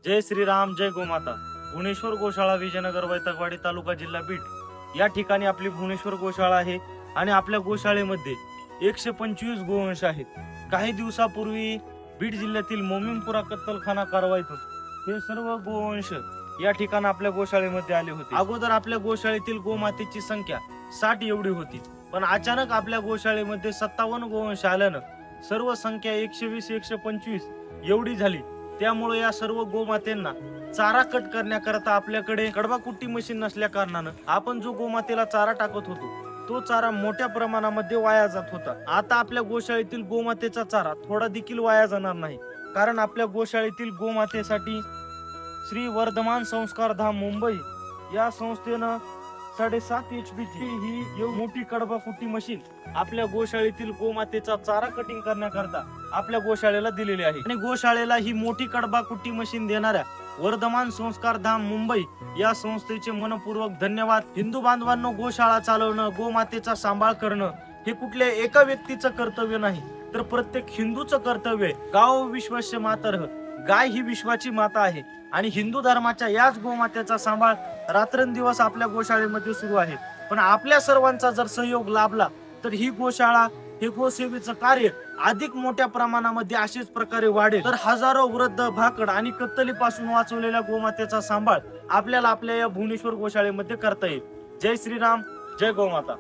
जय श्रीराम, जय गोमाता. भुवनेश्वर गोशाळा, विजयनगर, वैतागवाडी तालुका, जिल्हा बीड या ठिकाणी आपली भुवनेश्वर गोशाळा आहे. आणि आपल्या गोशाळेमध्ये 125 गोवंश आहेत. काही दिवसापूर्वी बीड जिल्ह्यातील मोमीनपुरा कत्तलखाना कारवाईतून हे सर्व गोवंश या ठिकाणी आपल्या गोशाळेमध्ये आले होते. अगोदर आपल्या गोशाळेतील गोमातेची संख्या 60 एवढी होती, पण अचानक आपल्या गोशाळेमध्ये 57 गोवंश आल्यानं सर्व संख्या 120 125 एवढी झाली. त्यामुळे या सर्व गोमातेंना चारा कट करण्याकरता आपल्याकडे कडबाकुट्टी मशीन नसल्या कारणानं आपण जो गोमातेला चारा टाकत होतो तो चारा मोठ्या प्रमाणामध्ये वाया जात होता. आता आपल्या गोशाळेतील गोमातेचा चारा थोडा देखील वाया जाणार नाही, कारण आपल्या गोशाळेतील गोमातेसाठी श्री वर्धमान संस्कार धाम मुंबई या संस्थेनं 7.5 HP ची ही मोठी कडबाकुट्टी मशीन आपल्या गोशाळेतील गोमातेचा चारा कटिंग करण्याकरता आपल्या गोशाळेला दिलेली आहे. आणि गोशाळेला ही मोठी कडबाकुट्टी मशीन देणाऱ्या वर्धमान संस्कार धाम मुंबई या संस्थेचे मनपूर्वक धन्यवाद. हिंदू बांधवांनो, गोशाळा चालवणं, गोमातेचा सांभाळ करणं हे कुठल्या एका व्यक्तीचं कर्तव्य नाही, तर प्रत्येक हिंदूचं कर्तव्य आहे. गाव विश्वस्य मातरः, गाय ही विश्वाची माता आहे. आणि हिंदू धर्माच्या याच गोमातेचा सांभाळ रात्रंदिवस आपल्या गोशाळेमध्ये सुरू आहे. पण आपल्या सर्वांचा जर सहयोग लाभला तर ही गोशाळा, हे गोसेवेचं कार्य अधिक मोठ्या प्रमाणामध्ये अशाच प्रकारे वाढेल. तर हजारो वृद्ध, भाकड आणि कत्तलीपासून वाचवलेल्या गोमातेचा सांभाळ आपल्याला आपल्या या भुवनेश्वर गोशाळेमध्ये करता येईल. जय श्रीराम, जय गोमाता.